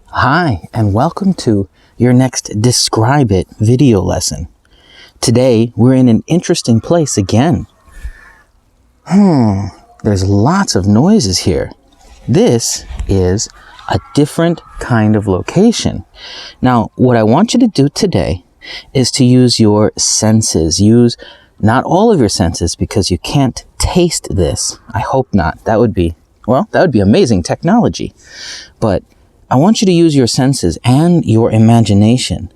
Hi, and welcome to your next Describe It video lesson. Today, we're in an interesting place again. There's lots of noises here. This is a different kind of location. Now, what I want you to do today is to use your senses. Use not all of your senses because you can't taste this. I hope not. That would be amazing technology. But I want you to use your senses and your imagination,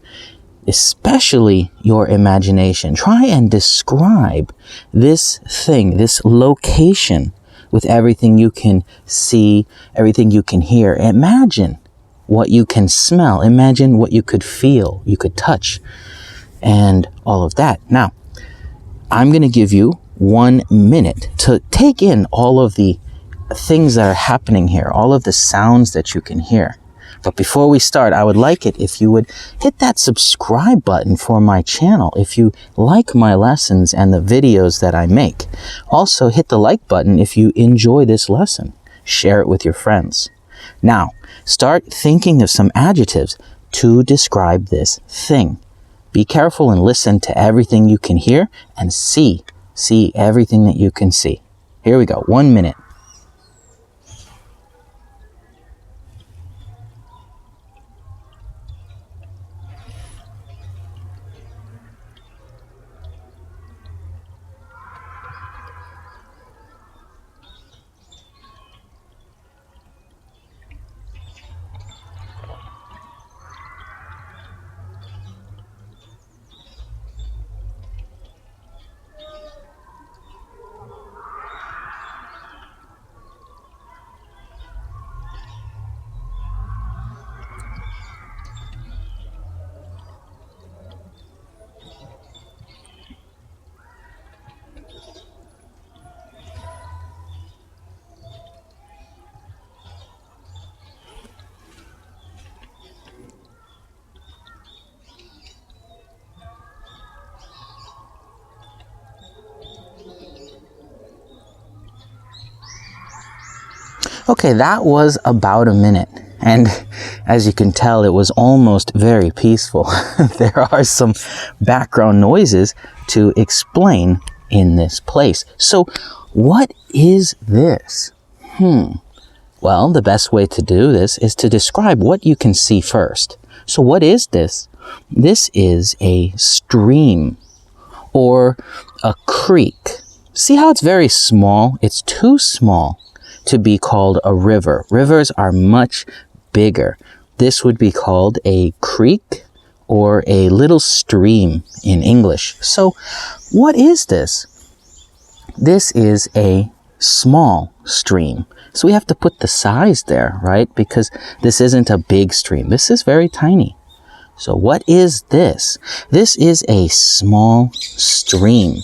especially your imagination. Try and describe this thing, this location, with everything you can see, everything you can hear. Imagine what you can smell. Imagine what you could feel, you could touch, and all of that. Now, I'm going to give you 1 minute to take in all of the things that are happening here, all of the sounds that you can hear. But before we start, I would like it if you would hit that subscribe button for my channel if you like my lessons and the videos that I make. Also, hit the like button if you enjoy this lesson. Share it with your friends. Now, start thinking of some adjectives to describe this thing. Be careful and listen to everything you can hear and see everything that you can see. Here we go, 1 minute. Okay, that was about a minute. And as you can tell, it was almost very peaceful. There are some background noises to explain in this place. So what is this? Well, the best way to do this is to describe what you can see first. So what is this? This is a stream or a creek. See how it's very small? It's too small to be called a river. Rivers are much bigger. This would be called a creek or a little stream in English. So what is this? This is a small stream. So we have to put the size there, right? Because this isn't a big stream. This is very tiny. So what is this? This is a small stream.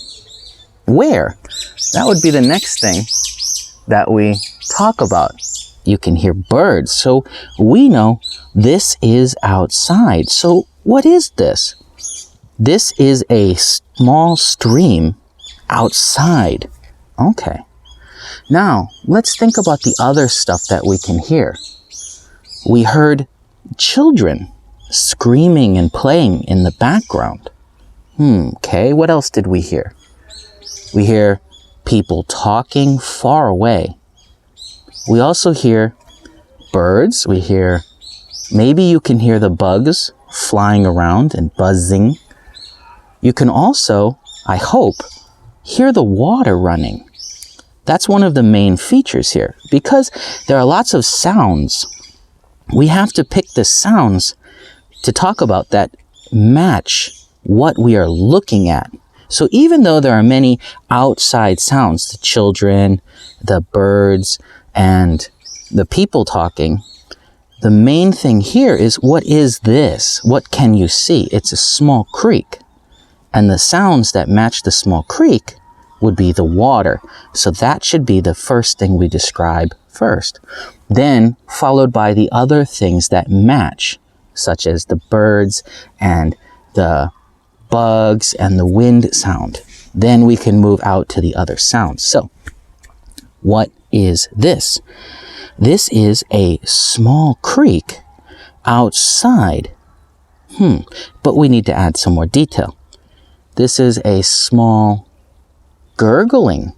Where? That would be the next thing that we talk about. You can hear birds, so we know this is outside. So what is this? This is a small stream outside. Okay. Now, let's think about the other stuff that we can hear. We heard children screaming and playing in the background. Okay, what else did we hear? We hear people talking far away. We also hear birds. Maybe you can hear the bugs flying around and buzzing. You can also, I hope, hear the water running. That's one of the main features here. Because there are lots of sounds, we have to pick the sounds to talk about that match what we are looking at. So even though there are many outside sounds, the children, the birds, and the people talking, the main thing here is, what is this? What can you see? It's a small creek. And the sounds that match the small creek would be the water. So that should be the first thing we describe first. Then followed by the other things that match, such as the birds and the bugs and the wind sound. Then we can move out to the other sounds. So, what is this? This is a small creek outside. But we need to add some more detail. This is a small gurgling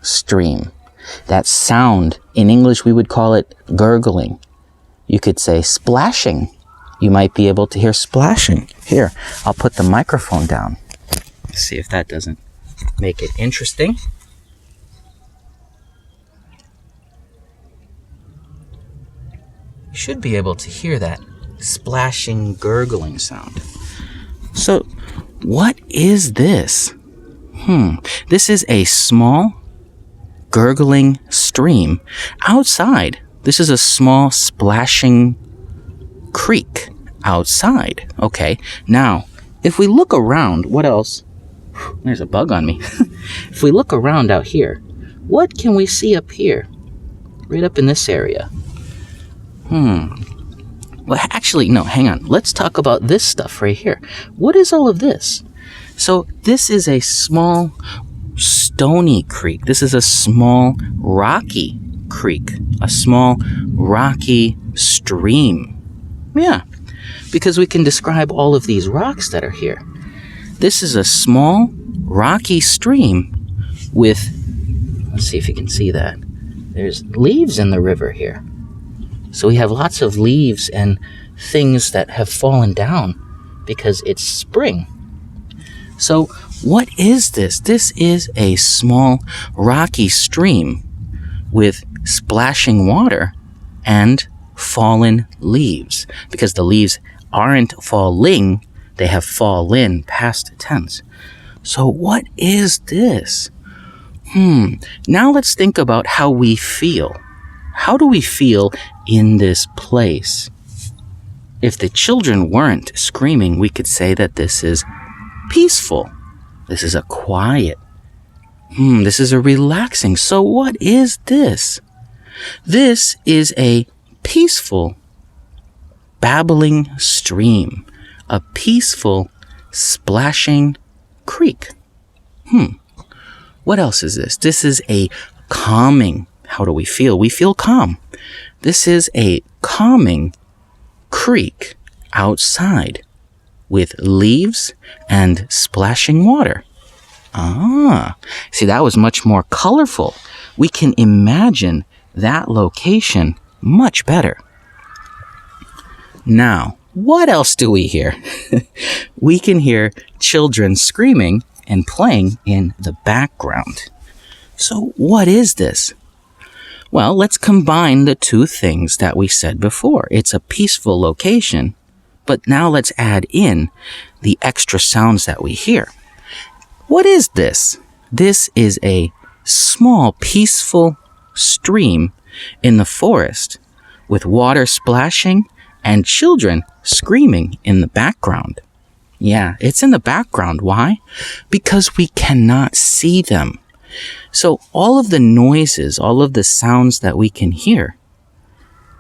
stream. That sound, in English we would call it gurgling. You could say splashing. You might be able to hear splashing. Here, I'll put the microphone down. See if that doesn't make it interesting. You should be able to hear that splashing, gurgling sound. So, what is this? This is a small gurgling stream outside. This is a small splashing creek outside. Okay, now, if we look around, what else? There's a bug on me. If we look around out here, what can we see up here? Right up in this area. Well, actually, no, hang on. Let's talk about this stuff right here. What is all of this? So this is a small stony creek. This is a small rocky creek. A small rocky stream. Yeah, because we can describe all of these rocks that are here. This is a small rocky stream with, let's see if you can see that. There's leaves in the river here. So we have lots of leaves and things that have fallen down because it's spring. So what is this? This is a small rocky stream with splashing water and fallen leaves. Because the leaves aren't falling, they have fallen, past tense. So what is this? Now let's think about how we feel. How do we feel in this place? If the children weren't screaming, we could say that this is peaceful. This is a quiet. This is a relaxing. So what is this? This is a peaceful, babbling stream. A peaceful, splashing creek. What else is this? This is a calming. How do we feel? We feel calm. This is a calming creek outside with leaves and splashing water. See, that was much more colorful. We can imagine that location much better. Now, what else do we hear? We can hear children screaming and playing in the background. So what is this? Well, let's combine the two things that we said before. It's a peaceful location, but now let's add in the extra sounds that we hear. What is this? This is a small, peaceful stream in the forest with water splashing and children screaming in the background. Yeah, it's in the background. Why? Because we cannot see them. So all of the noises, all of the sounds that we can hear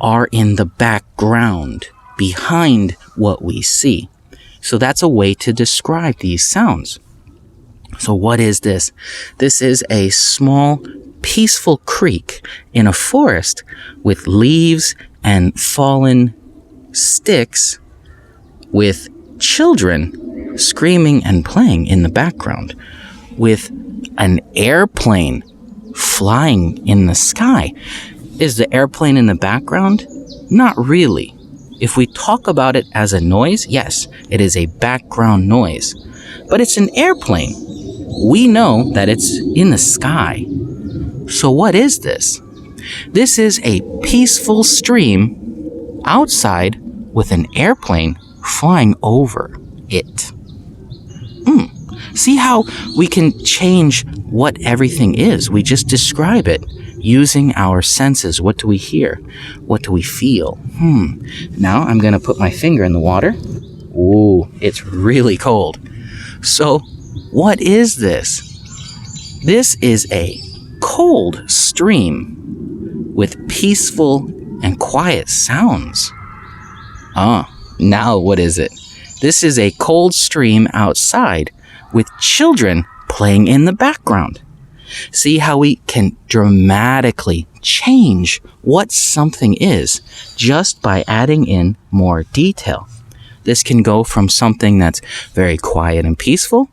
are in the background, behind what we see. So that's a way to describe these sounds. So what is this? This is a small, peaceful creek in a forest with leaves and fallen sticks with children screaming and playing in the background, with an airplane flying in the sky. Is the airplane in the background? Not really. If we talk about it as a noise, yes, it is a background noise. But it's an airplane. We know that it's in the sky. So what is this? This is a peaceful stream outside with an airplane flying over it. See how we can change what everything is. We just describe it using our senses. What do we hear? What do we feel? Now I'm going to put my finger in the water. Ooh, it's really cold. So what is this? This is a cold stream with peaceful and quiet sounds. Now what is it? This is a cold stream outside with children playing in the background. See how we can dramatically change what something is just by adding in more detail. This can go from something that's very quiet and peaceful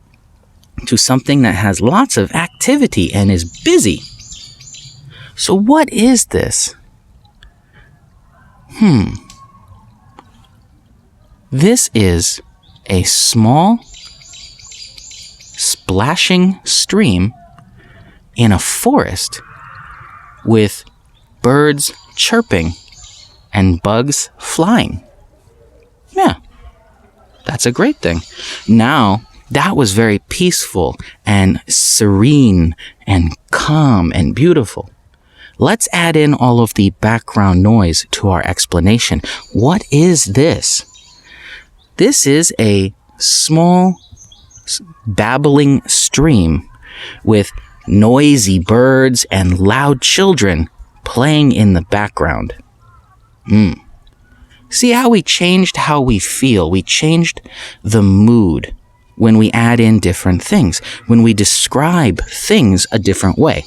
to something that has lots of activity and is busy. So what is this? This is a small, splashing stream in a forest with birds chirping and bugs flying. Yeah, that's a great thing. Now, that was very peaceful and serene and calm and beautiful. Let's add in all of the background noise to our explanation. What is this? This is a small, babbling stream with noisy birds and loud children playing in the background. See how we changed how we feel? We changed the mood when we add in different things, when we describe things a different way.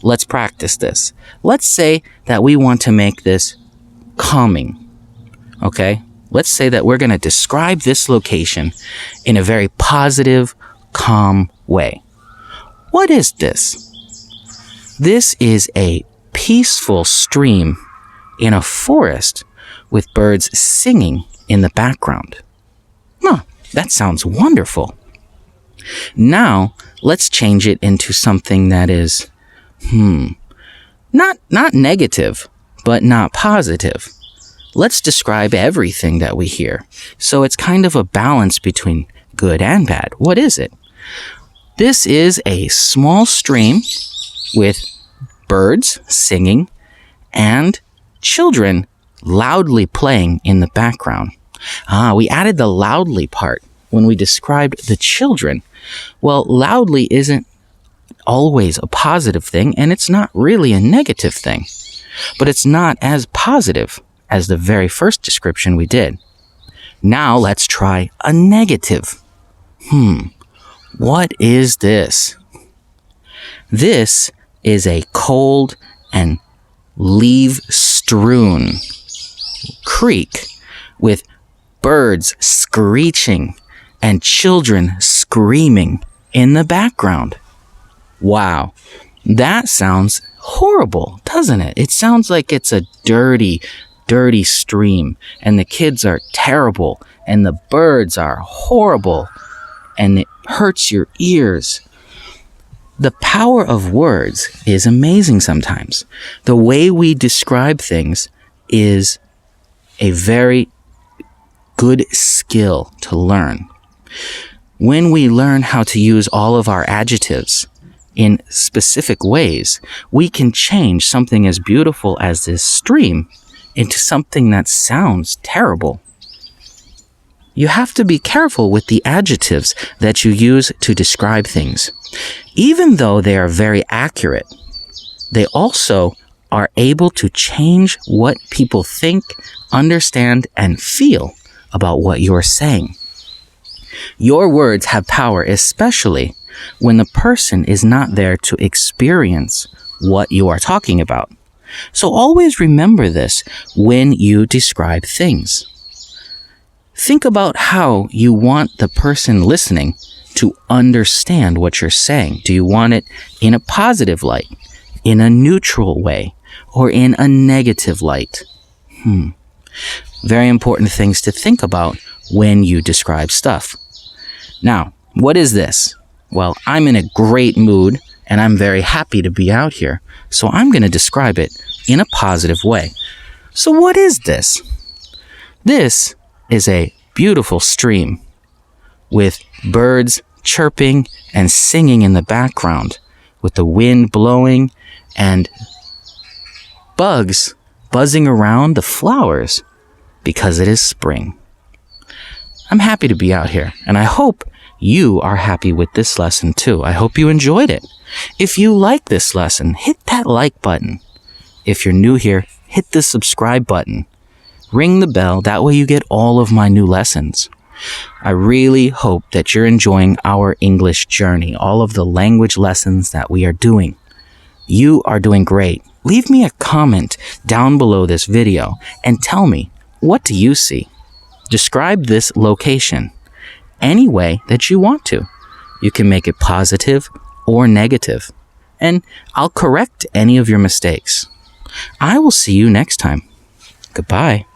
Let's practice this. Let's say that we want to make this calming, okay? Let's say that we're going to describe this location in a very positive, calm way. What is this? This is a peaceful stream in a forest with birds singing in the background. That sounds wonderful. Now, let's change it into something that is, not negative, but not positive. Let's describe everything that we hear. So it's kind of a balance between good and bad. What is it? This is a small stream with birds singing and children loudly playing in the background. We added the loudly part when we described the children. Well, loudly isn't always a positive thing, and it's not really a negative thing. But it's not as positive as the very first description we did. Now let's try a negative. What is this? This is a cold and leaf-strewn creek with birds screeching and children screaming in the background. Wow, that sounds horrible, doesn't it? It sounds like it's a dirty stream, and the kids are terrible, and the birds are horrible, and it hurts your ears. The power of words is amazing sometimes. The way we describe things is a very good skill to learn. When we learn how to use all of our adjectives in specific ways, we can change something as beautiful as this stream into something that sounds terrible. You have to be careful with the adjectives that you use to describe things. Even though they are very accurate, they also are able to change what people think, understand, and feel about what you're saying. Your words have power, especially when the person is not there to experience what you are talking about. So always remember this when you describe things. Think about how you want the person listening to understand what you're saying. Do you want it in a positive light, in a neutral way, or in a negative light? Very important things to think about when you describe stuff. Now, what is this? Well, I'm in a great mood and I'm very happy to be out here. So I'm going to describe it in a positive way. So what is this? This is a beautiful stream with birds chirping and singing in the background, with the wind blowing and bugs buzzing around the flowers because it is spring. I'm happy to be out here, and I hope you are happy with this lesson too. I hope you enjoyed it. If you like this lesson, hit that like button. If you're new here, hit the subscribe button. Ring the bell, that way you get all of my new lessons. I really hope that you're enjoying our English journey, all of the language lessons that we are doing. You are doing great. leave me a comment down below this video and tell me, what do you see? Describe this location any way that you want to. You can make it positive or negative, and I'll correct any of your mistakes. I will see you next time. Goodbye.